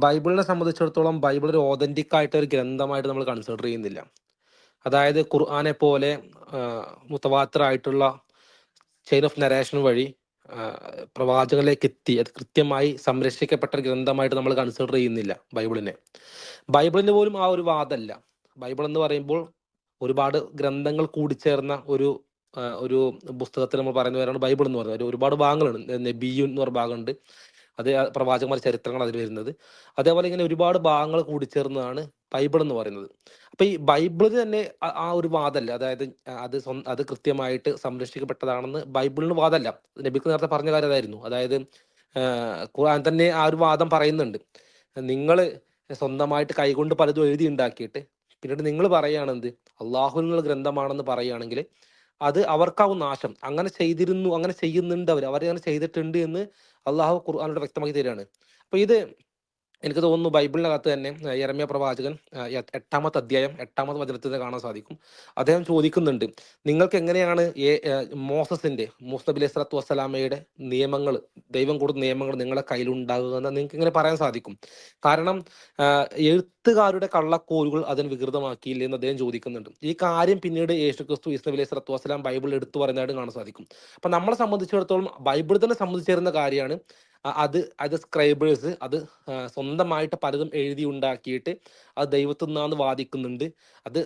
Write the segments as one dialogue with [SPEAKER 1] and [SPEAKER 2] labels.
[SPEAKER 1] ബൈബിളിനെ സംബന്ധിച്ചിടത്തോളം ബൈബിൾ ഒരു ഓതന്റിക് ആയിട്ട് ഒരു ഗ്രന്ഥമായിട്ട് നമ്മൾ കൺസിഡർ ചെയ്യുന്നില്ല. അതായത് ഖുർആനെ പോലെ മുത്തവാത്തിറായിട്ടുള്ള ചെയിൻ ഓഫ് നരേഷൻ വഴി പ്രവാചകനിലേക്ക് എത്തി അത് കൃത്യമായി സംരക്ഷിക്കപ്പെട്ട ഒരു ഗ്രന്ഥമായിട്ട് നമ്മൾ കൺസിഡർ ചെയ്യുന്നില്ല ബൈബിളിനെ. ബൈബിളിന് പോലും ആ ഒരു വാദമല്ല. ബൈബിൾ എന്ന് പറയുമ്പോൾ ഒരുപാട് ഗ്രന്ഥങ്ങൾ കൂടിച്ചേർന്ന ഒരു പുസ്തകത്തിൽ നമ്മൾ പറയുന്ന പേരാണ് ബൈബിൾ എന്ന് പറയുന്നത്. ഒരുപാട് ഭാഗങ്ങളുണ്ട്. നബിയു എന്ന് പറഞ്ഞ ഭാഗമുണ്ട്, അത് പ്രവാചകന്മാരുടെ ചരിത്രങ്ങൾ അതിൽ വരുന്നത്. അതേപോലെ ഇങ്ങനെ ഒരുപാട് ഭാഗങ്ങൾ കൂടിച്ചേർന്നതാണ് ബൈബിൾ എന്ന് പറയുന്നത്. അപ്പൊ ഈ ബൈബിളിന് തന്നെ ആ ഒരു വാദമല്ല, അതായത് അത് കൃത്യമായിട്ട് സംരക്ഷിക്കപ്പെട്ടതാണെന്ന് ബൈബിളിന് വാദമല്ല. നബിക്ക് നേരത്തെ പറഞ്ഞ കാര്യം അതായിരുന്നു. അതായത് ഖുർആൻ തന്നെ ആ ഒരു വാദം പറയുന്നുണ്ട്. നിങ്ങൾ സ്വന്തമായിട്ട് കൈകൊണ്ട് പലതും എഴുതി ഉണ്ടാക്കിയിട്ട് പിന്നീട് നിങ്ങൾ പറയുകയാണെന്ത് അള്ളാഹു എന്നുള്ള ഗ്രന്ഥമാണെന്ന് പറയുകയാണെങ്കിൽ അത് അവർക്കാവും നാശം. അങ്ങനെ ചെയ്തിരുന്നു, അങ്ങനെ ചെയ്യുന്നുണ്ട്, അവരങ്ങനെ ചെയ്തിട്ടുണ്ട് എന്ന് അള്ളാഹു ഖുർആനിലൂടെ വ്യക്തമാക്കി തരികയാണ്. അപ്പൊ ഇത് എനിക്ക് തോന്നുന്നു ബൈബിളിനകത്ത് തന്നെ യെരമ്യാ പ്രവാചകൻ 8-ാമത്തെ അധ്യായം 8-ാമത്തെ വചനത്തിൽ കാണാൻ സാധിക്കും. അദ്ദേഹം ചോദിക്കുന്നുണ്ട്, നിങ്ങൾക്ക് എങ്ങനെയാണ് മൂസ നബി അലൈഹി സ്വലാത്തു വസ്സലാമയുടെ നിയമങ്ങൾ, ദൈവം കൊടുത്ത നിയമങ്ങൾ നിങ്ങളെ കയ്യിലുണ്ടാകുക എന്ന് നിങ്ങൾക്ക് ഇങ്ങനെ പറയാൻ സാധിക്കും? കാരണം എഴുത്തുകാരുടെ കള്ളക്കോലുകൾ അതിന് വികൃതമാക്കിയില്ല എന്ന് അദ്ദേഹം ചോദിക്കുന്നുണ്ട്. ഈ കാര്യം പിന്നീട് യേശുക്രിസ്തു ഈസ നബി അലൈഹി സ്വലാത്തു വസ്സലാം ബൈബിളിൽ എടുത്തു പറയുന്നതായിട്ട് കാണാൻ സാധിക്കും. അപ്പൊ നമ്മളെ സംബന്ധിച്ചിടത്തോളം ബൈബിൾ തന്നെ സംബന്ധിച്ചിരുന്ന കാര്യമാണ് അത് സ്ക്രൈബേഴ്സ് അത് സ്വന്തമായിട്ട് പലതും എഴുതി ഉണ്ടാക്കിയിട്ട് അത് ദൈവത്തിൽ നിന്നാന്ന് വാദിക്കുന്നുണ്ട്. അത്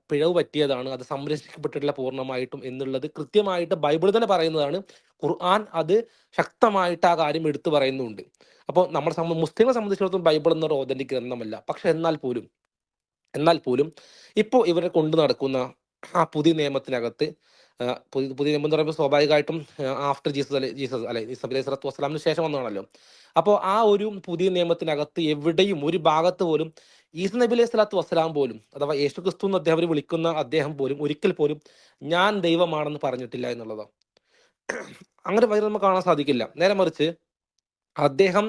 [SPEAKER 1] പിഴവ് പറ്റിയതാണ്, അത് സംരക്ഷിക്കപ്പെട്ടിട്ടില്ല പൂർണ്ണമായിട്ടും എന്നുള്ളത് കൃത്യമായിട്ട് ബൈബിൾ തന്നെ പറയുന്നതാണ്. ഖുർആൻ അത് ശക്തമായിട്ട് ആ കാര്യം എടുത്തു പറയുന്നുണ്ട്. അപ്പോൾ മുസ്ലിങ്ങളെ സംബന്ധിച്ചിടത്തോളം ബൈബിൾ എന്നൊരു ഓതന്റിക് ഗ്രന്ഥമല്ല. പക്ഷെ എന്നാൽ പോലും ഇപ്പോൾ ഇവരെ കൊണ്ടു നടക്കുന്ന ആ പുതിയ നിയമത്തിനകത്ത് പുതിയ നിയമം എന്ന് പറയുമ്പോൾ സ്വാഭാവികമായിട്ടും ആഫ്റ്റർ ജീസസ് അല്ലെ ഈസ അലൈഹി സ്വലാത്തു വസ്സലാമിന് ശേഷം വന്നതാണല്ലോ. അപ്പോൾ ആ ഒരു പുതിയ നിയമത്തിനകത്ത് എവിടെയും ഒരു ഭാഗത്ത് പോലും ഈസ നബി അലൈഹി സ്വലാത്തു വസ്സലാം പോലും, അഥവാ യേശു ക്രിസ്തു എന്ന് അദ്ദേഹം വിളിക്കുന്ന അദ്ദേഹം പോലും ഒരിക്കൽ പോലും ഞാൻ ദൈവമാണെന്ന് പറഞ്ഞിട്ടില്ല എന്നുള്ളതാണ്. അങ്ങനെ പറയുന്നത് നമുക്ക് കാണാൻ സാധിക്കില്ല. നേരെ മറിച്ച് അദ്ദേഹം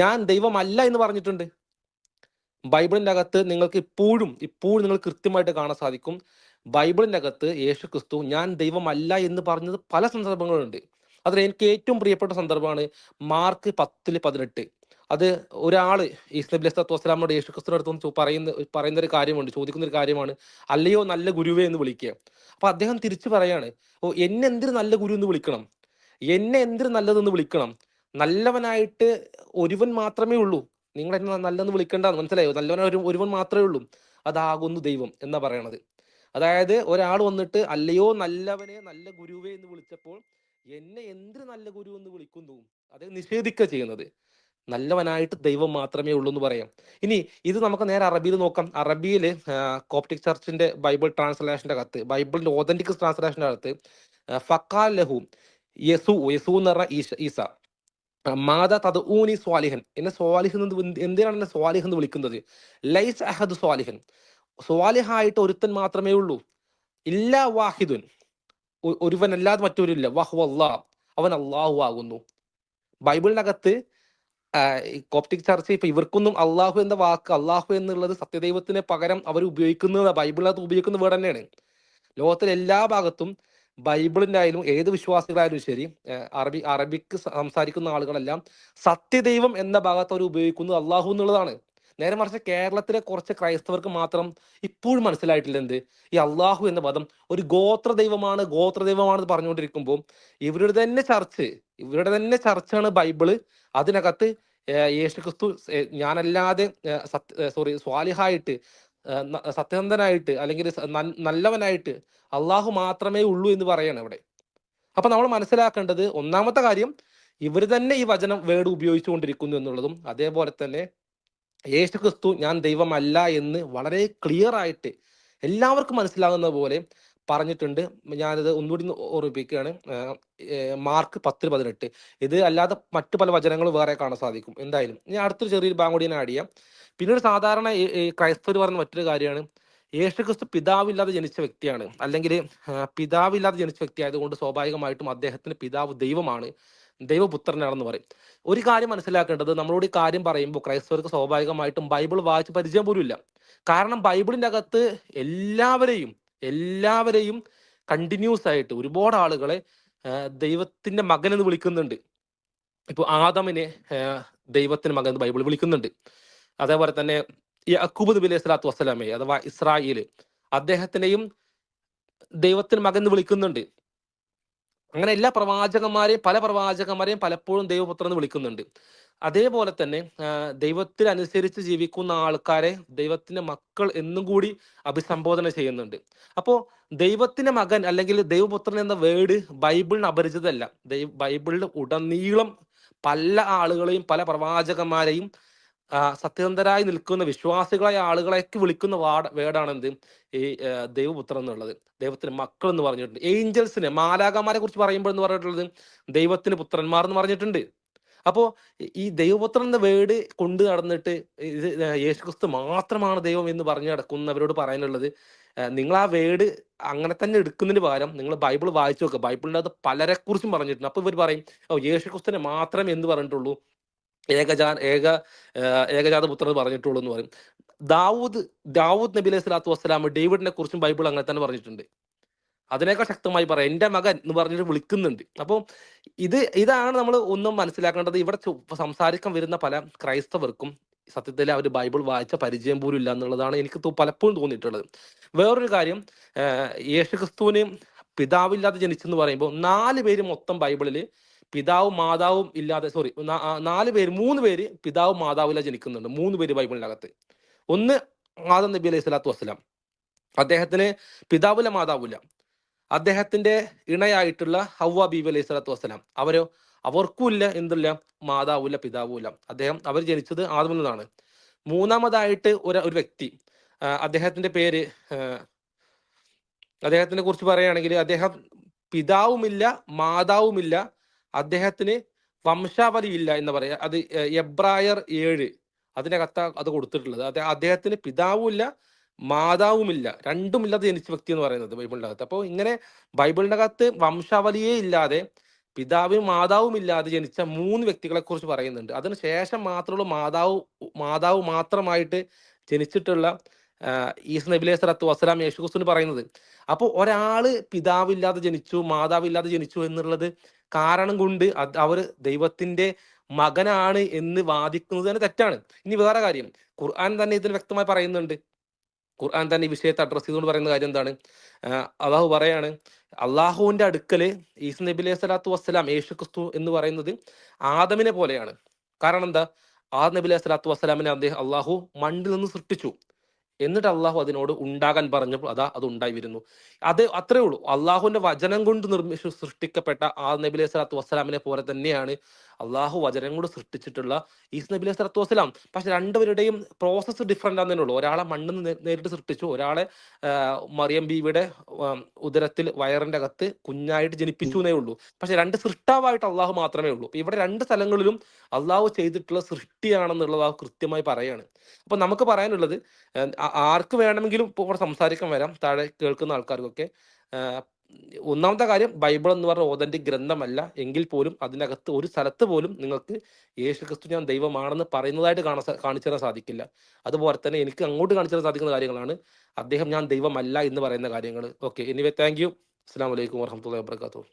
[SPEAKER 1] ഞാൻ ദൈവമല്ല എന്ന് പറഞ്ഞിട്ടുണ്ട്. ബൈബിളിന്റെ അകത്ത് നിങ്ങൾക്ക് ഇപ്പോഴും നിങ്ങൾ കൃത്യമായിട്ട് കാണാൻ സാധിക്കും. ബൈബിളിന്റെ അകത്ത് യേശു ക്രിസ്തു ഞാൻ ദൈവമല്ല എന്ന് പറഞ്ഞത് പല സന്ദർഭങ്ങളുണ്ട്. അതിൽ എനിക്ക് ഏറ്റവും പ്രിയപ്പെട്ട സന്ദർഭമാണ് മാർക്ക് 10:18. അത് ഒരാള് ഈസ നബി അലൈഹി സ്വലാത്തു വസ്സലാമിനോട് യേശു ക്രിസ്തുവിന്റെ അടുത്ത് പറയുന്ന ഒരു കാര്യമുണ്ട്, ചോദിക്കുന്ന ഒരു കാര്യമാണ്, അല്ലയോ നല്ല ഗുരുവേ എന്ന് വിളിക്കുക. അപ്പൊ അദ്ദേഹം തിരിച്ചു പറയാണ്, ഓ എന്നെ എന്തൊരു നല്ല ഗുരു എന്ന് വിളിക്കണം, എന്നെ എന്തൊരു നല്ലതെന്ന് വിളിക്കണം, നല്ലവനായിട്ട് ഒരുവൻ മാത്രമേ ഉള്ളൂ, നിങ്ങൾ എന്നെ നല്ലെന്ന് വിളിക്കേണ്ടത് മനസ്സിലായോ, നല്ലവനായ ഒരുവൻ മാത്രമേ ഉള്ളൂ, അതാകുന്നു ദൈവം എന്നാ പറയണത്. അതായത് ഒരാൾ വന്നിട്ട് അല്ലയോ നല്ലവനെ നല്ല ഗുരുവേ എന്ന് വിളിച്ചപ്പോൾ എന്നെ എന്തൊരു നല്ല ഗുരു എന്ന് വിളിക്കുന്നു, അത് നിഷേധിക്കുക ചെയ്യുന്നത്. നല്ലവനായിട്ട് ദൈവം മാത്രമേ ഉള്ളൂ എന്ന് പറയാം. ഇനി ഇത് നമുക്ക് നേരെ അറബിയിൽ നോക്കാം. അറബിയിൽ കോപ്റ്റിക് ചർച്ചിന്റെ ബൈബിൾ ട്രാൻസ്ലേഷന്റെ അകത്ത്, ബൈബിളിന്റെ ഓതന്റിക് ട്രാൻസ്ലേഷന്റെ അകത്ത് ഫക്കാൽ ലഹു യസു എന്ന് പറഞ്ഞ ഈസ മാതാ തദ്ഊനി സ്വാലിഹൻ, എന്നെ സ്വാലിഹൻ എന്തിനാണ് എന്നെ സ്വാലിഹൻ എന്ന് വിളിക്കുന്നത്? ലൈസ് അഹദ് സ്വാലിഹൻ, സ്വാലിഹായിട്ട് ഒരുത്തൻ മാത്രമേ ഉള്ളൂ. ഇല്ല വാഹിദുൻ, ഒരുവനല്ലാതെ മറ്റൊരുമില്ല. വഹു അല്ലാഹ്, അവൻ അള്ളാഹു ആകുന്നു. ബൈബിളിനകത്ത് കോപ്റ്റിക് ചർച്ച ഇപ്പൊ ഇവർക്കൊന്നും അള്ളാഹു എന്ന വാക്ക്, അള്ളാഹു എന്നുള്ളത് സത്യദൈവത്തിന് പകരം അവർ ഉപയോഗിക്കുന്നത് ബൈബിളിനകത്ത് ഉപയോഗിക്കുന്ന വേർഡ് തന്നെയാണ്. ലോകത്തിലെ എല്ലാ ഭാഗത്തും ബൈബിളിന്റെ ആയാലും ഏത് വിശ്വാസികളായാലും ശരി, അറബിക്ക് സംസാരിക്കുന്ന ആളുകളെല്ലാം സത്യദൈവം എന്ന ഭാഗത്ത് അവർ ഉപയോഗിക്കുന്നത് അള്ളാഹു എന്നുള്ളതാണ്. നേരെ മറിച്ച് കേരളത്തിലെ കുറച്ച് ക്രൈസ്തവർക്ക് മാത്രം ഇപ്പോഴും മനസ്സിലായിട്ടില്ല എന്ത്, ഈ അള്ളാഹു എന്ന പദം ഒരു ഗോത്ര ദൈവമാണ് പറഞ്ഞുകൊണ്ടിരിക്കുമ്പോൾ ഇവരുടെ തന്നെ ചർച്ചാണ് ബൈബിള്. അതിനകത്ത് യേശു ക്രിസ്തു ഞാനല്ലാതെ സ്വാലിഹായിട്ട് സത്യസന്ധനായിട്ട് അല്ലെങ്കിൽ നല്ലവനായിട്ട് അള്ളാഹു മാത്രമേ ഉള്ളൂ എന്ന് പറയണം ഇവിടെ. അപ്പൊ നമ്മൾ മനസ്സിലാക്കേണ്ടത് ഒന്നാമത്തെ കാര്യം, ഇവർ തന്നെ ഈ വചനം വേർഡ് ഉപയോഗിച്ചുകൊണ്ടിരിക്കുന്നു എന്നുള്ളതും, അതേപോലെ തന്നെ യേശു ക്രിസ്തു ഞാൻ ദൈവമല്ല എന്ന് വളരെ ക്ലിയർ ആയിട്ട് എല്ലാവർക്കും മനസ്സിലാകുന്ന പോലെ പറഞ്ഞിട്ടുണ്ട്. ഞാനിത് ഒന്നുകൂടി ഓർമ്മിപ്പിക്കുകയാണ്. മാർക്ക് 10:18. ഇത് അല്ലാതെ മറ്റു പല വചനങ്ങളും വേറെ കാണാൻ സാധിക്കും. എന്തായാലും ഞാൻ അടുത്തൊരു ചെറിയൊരു ഭാഗം കൂടി ഞാൻ ആഡ് ചെയ്യാം. പിന്നീട് സാധാരണ ഈ ക്രൈസ്തവർ പറഞ്ഞ മറ്റൊരു കാര്യമാണ്, യേശു ക്രിസ്തു പിതാവില്ലാതെ ജനിച്ച വ്യക്തിയാണ്, അല്ലെങ്കിൽ പിതാവില്ലാതെ ജനിച്ച വ്യക്തി ആയതുകൊണ്ട് സ്വാഭാവികമായിട്ടും അദ്ദേഹത്തിന് പിതാവ് ദൈവമാണ്, ദൈവപുത്രനാണെന്ന് പറയും. ഒരു കാര്യം മനസ്സിലാക്കേണ്ടത്, നമ്മളോട് ഈ കാര്യം പറയുമ്പോൾ ക്രൈസ്തവർക്ക് സ്വാഭാവികമായിട്ടും ബൈബിൾ വായിച്ച് പരിചയം പോലും ഇല്ല. കാരണം ബൈബിളിന്റെ അകത്ത് എല്ലാവരെയും കണ്ടിന്യൂസ് ആയിട്ട് ഒരുപാട് ആളുകളെ ദൈവത്തിന്റെ മകൻ എന്ന് വിളിക്കുന്നുണ്ട്. ഇപ്പൊ ആദമിനെ ദൈവത്തിന്റെ മകൻ എന്ന് ബൈബിൾ വിളിക്കുന്നുണ്ട്. അതേപോലെ തന്നെ യഅ്കൂബ് നബി അലൈഹി സ്വലാത്തു വസ്സലാമെ അഥവാ ഇസ്രായേല്, അദ്ദേഹത്തിനെയും ദൈവത്തിന് മകൻ എന്ന് വിളിക്കുന്നുണ്ട്. അങ്ങനെ എല്ലാ പ്രവാചകന്മാരെയും പല പ്രവാചകന്മാരെയും പലപ്പോഴും ദൈവപുത്രൻ എന്ന് വിളിക്കുന്നുണ്ട്. അതേപോലെ തന്നെ ദൈവത്തിനനുസരിച്ച് ജീവിക്കുന്ന ആൾക്കാരെ ദൈവത്തിന്റെ മക്കൾ എന്നും കൂടി അഭിസംബോധന ചെയ്യുന്നുണ്ട്. അപ്പോ ദൈവത്തിന്റെ മകൻ അല്ലെങ്കിൽ ദൈവപുത്രൻ എന്ന വേർഡ് ബൈബിളിന് അപരിചിതമല്ല. ബൈബിളിൽ ഉടനീളം പല ആളുകളെയും പല പ്രവാചകന്മാരെയും സത്യസന്ധരായി നിൽക്കുന്ന വിശ്വാസികളായ ആളുകളെയൊക്കെ വിളിക്കുന്ന വേർഡാണ് എന്ത്, ഈ ദൈവപുത്രൻ എന്നുള്ളത്. ദൈവത്തിന് മക്കൾ എന്ന് പറഞ്ഞിട്ടുണ്ട്. ഏഞ്ചൽസിനെ, മാലാകമാരെ കുറിച്ച് പറയുമ്പോൾ എന്ന് പറഞ്ഞിട്ടുള്ളത് ദൈവത്തിന് പുത്രന്മാർ എന്ന് പറഞ്ഞിട്ടുണ്ട്. അപ്പോ ഈ ദൈവപുത്രൻ എന്ന വേർഡ് കൊണ്ട് നടന്നിട്ട് ഇത് യേശുക്രിസ്തു മാത്രമാണ് ദൈവം എന്ന് പറഞ്ഞു നടക്കുന്നവരോട് പറയാനുള്ളത്, നിങ്ങൾ ആ വേർഡ് അങ്ങനെ തന്നെ എടുക്കുന്നതിന് പകരം നിങ്ങൾ ബൈബിൾ വായിച്ചു നോക്കുക. ബൈബിളിൻ്റെ അത് പലരെ കുറിച്ചും പറഞ്ഞിട്ടുണ്ട്. അപ്പൊ ഇവർ പറയും, ഓ യേശുക്രിസ്തുവിനെ മാത്രമേ എന്ന് പറഞ്ഞിട്ടുള്ളൂ, ഏകജാത പുത്രൻ പറഞ്ഞിട്ടുള്ളൂ എന്ന് പറയും. ദാവൂദ് നബി അലൈഹി സ്വലാത്തു വസ്സലാം ഡേവിഡിനെ കുറിച്ചും ബൈബിൾ അങ്ങനെ തന്നെ പറഞ്ഞിട്ടുണ്ട്. അതിനേക്കാൾ ശക്തമായി പറയാം, എൻ്റെ മകൻ എന്ന് പറഞ്ഞിട്ട് വിളിക്കുന്നുണ്ട്. അപ്പോൾ ഇതാണ് നമ്മൾ ഒന്നും മനസ്സിലാക്കേണ്ടത്. ഇവിടെ സംസാരിക്കാൻ വരുന്ന പല ക്രൈസ്തവർക്കും സത്യത്തിൽ അവർ ബൈബിൾ വായിച്ച പരിചയം പോലും ഇല്ല എന്നുള്ളതാണ് എനിക്ക് പലപ്പോഴും തോന്നിയിട്ടുള്ളത്. വേറൊരു കാര്യം, യേശുക്രിസ്തുവിന് പിതാവില്ലാതെ ജനിച്ചെന്ന് പറയുമ്പോൾ 4 പേര് മൊത്തം ബൈബിളിൽ പിതാവും മാതാവും ഇല്ലാതെ, സോറി 3 പേര് പിതാവും മാതാവില്ലാതെ ജനിക്കുന്നുണ്ട്. 3 പേര് ബൈബിളിനകത്ത്. ഒന്ന് ആദം നബി അലൈഹി സ്വലാത്തു വസ്സലാം, അദ്ദേഹത്തിന് പിതാവില്ല മാതാവില്ല. അദ്ദേഹത്തിന്റെ ഇണയായിട്ടുള്ള ഹവ്വ ബീബി അലൈഹി സ്വലാത്തു വസ്സലാം, അവർക്കും ഇല്ല എന്തില്ല, മാതാവില്ല പിതാവുമില്ല. അവർ ജനിച്ചത് ആദമിൽ നിന്നാണ്. മൂന്നാമതായിട്ട് ഒരു വ്യക്തി, അദ്ദേഹത്തിന്റെ പേര്, അദ്ദേഹത്തിനെ കുറിച്ച് പറയുകയാണെങ്കിൽ അദ്ദേഹം പിതാവുമില്ല മാതാവുമില്ല, അദ്ദേഹത്തിന് വംശാവലി ഇല്ല എന്ന് പറയാം. അത് എബ്രായർ 7 അതിനകത്ത് അത് കൊടുത്തിട്ടുള്ളത്. അദ്ദേഹത്തിന് പിതാവുമില്ല മാതാവുമില്ല, രണ്ടുമില്ലാതെ ജനിച്ച വ്യക്തി എന്ന് പറയുന്നത് ബൈബിളിൻ്റെ അകത്ത്. അപ്പോൾ ഇങ്ങനെ ബൈബിളിൻ്റെ അകത്ത് വംശാവലിയേ ഇല്ലാതെ പിതാവും മാതാവും ഇല്ലാതെ ജനിച്ച 3 വ്യക്തികളെ കുറിച്ച് പറയുന്നുണ്ട്. അതിന് ശേഷം മാത്രമുള്ള മാതാവ് മാത്രമായിട്ട് ജനിച്ചിട്ടുള്ള ഈസ നബി അലൈഹി സ്വലാത്തു വസ്സലാം യേശുക്രിസ്തുവിന് പറയുന്നത്. അപ്പോൾ ഒരാള് പിതാവില്ലാതെ ജനിച്ചു മാതാവില്ലാതെ ജനിച്ചു എന്നുള്ളത് കാരണം കൊണ്ട് അവർ ദൈവത്തിന്റെ മകനാണ് എന്ന് വാദിക്കുന്നത് തന്നെ തെറ്റാണ്. ഇനി വേറെ കാര്യം, ഖുർആൻ തന്നെ ഇതിന് വ്യക്തമായി പറയുന്നുണ്ട്. ഖുർആൻ തന്നെ ഈ വിഷയത്തെ അഡ്രസ് ചെയ്തുകൊണ്ട് പറയുന്ന കാര്യം എന്താണ്? അള്ളാഹു പറയാണ്, അള്ളാഹുവിന്റെ അടുക്കല് ഈസ നബി അലൈഹി സ്വലാത്തു വസ്സലാം യേശുക്രിസ്തു എന്ന് പറയുന്നത് ആദമിനെ പോലെയാണ്. കാരണം എന്താ? ആദം നബി അലൈഹി സ്വലാത്തു വസ്സലാമിനെ അള്ളാഹു മണ്ണിൽ നിന്ന് സൃഷ്ടിച്ചു. എന്നിട്ട് അള്ളാഹു അതിനോട് ഉണ്ടാകാൻ പറഞ്ഞപ്പോൾ അത് ഉണ്ടായി വരുന്നു. അത്രേ ഉള്ളൂ. അള്ളാഹുവിന്റെ വചനം കൊണ്ട് സൃഷ്ടിക്കപ്പെട്ട ആദം നബി അലൈഹി സ്വലാത്തു വസ്സലാമിനെ പോലെ തന്നെയാണ് അള്ളാഹു വചനം കൊണ്ട് സൃഷ്ടിച്ചിട്ടുള്ള ഈസ നബി അലൈഹി സ്വലാത്തു വസ്സലാം. പക്ഷെ രണ്ടുപേരുടെയും പ്രോസസ്സ് ഡിഫറെന്റ് ആണെന്നേ ഉള്ളൂ. ഒരാളെ മണ്ണിൽ നിന്ന് നേരിട്ട് സൃഷ്ടിച്ചു, ഒരാളെ മറിയം ബീവിയുടെ ഉദരത്തിൽ വയറിന്റെ അകത്ത് കുഞ്ഞായിട്ട് ജനിപ്പിച്ചു എന്നേ ഉള്ളൂ. പക്ഷെ 2 സൃഷ്ടാവായിട്ട് അള്ളാഹു മാത്രമേ ഉള്ളൂ. ഇവിടെ 2 സ്ഥലങ്ങളിലും അള്ളാഹു ചെയ്തിട്ടുള്ള സൃഷ്ടിയാണെന്നുള്ളത് അള്ളാഹു കൃത്യമായി പറയാണ്. അപ്പൊ നമുക്ക് പറയാനുള്ളത്, ആർക്ക് വേണമെങ്കിലും ഇപ്പോൾ ഇവിടെ സംസാരിക്കാൻ വരാം, താഴെ കേൾക്കുന്ന ആൾക്കാർക്കൊക്കെ. ഒന്നാമത്തെ കാര്യം, ബൈബിൾ എന്ന് പറഞ്ഞ ഓതന്റിക് ഗ്രന്ഥമല്ല എങ്കിൽ പോലും അതിനകത്ത് ഒരു സ്ഥലത്ത് പോലും നിങ്ങൾക്ക് യേശുക്രിസ്തു ഞാൻ ദൈവമാണെന്ന് പറയുന്നതായിട്ട് കാണിച്ചു തരാൻ സാധിക്കില്ല. അതുപോലെ തന്നെ എനിക്ക് അങ്ങോട്ട് കാണിച്ചു തരാൻ സാധിക്കുന്ന കാര്യങ്ങളാണ് അദ്ദേഹം ഞാൻ ദൈവമല്ല എന്ന് പറയുന്ന കാര്യങ്ങൾ. Okay, anyway thank you. അസ്സലാമു അലൈക്കും വറഹ്മത്തുള്ളാഹി വബറകാതുഹു.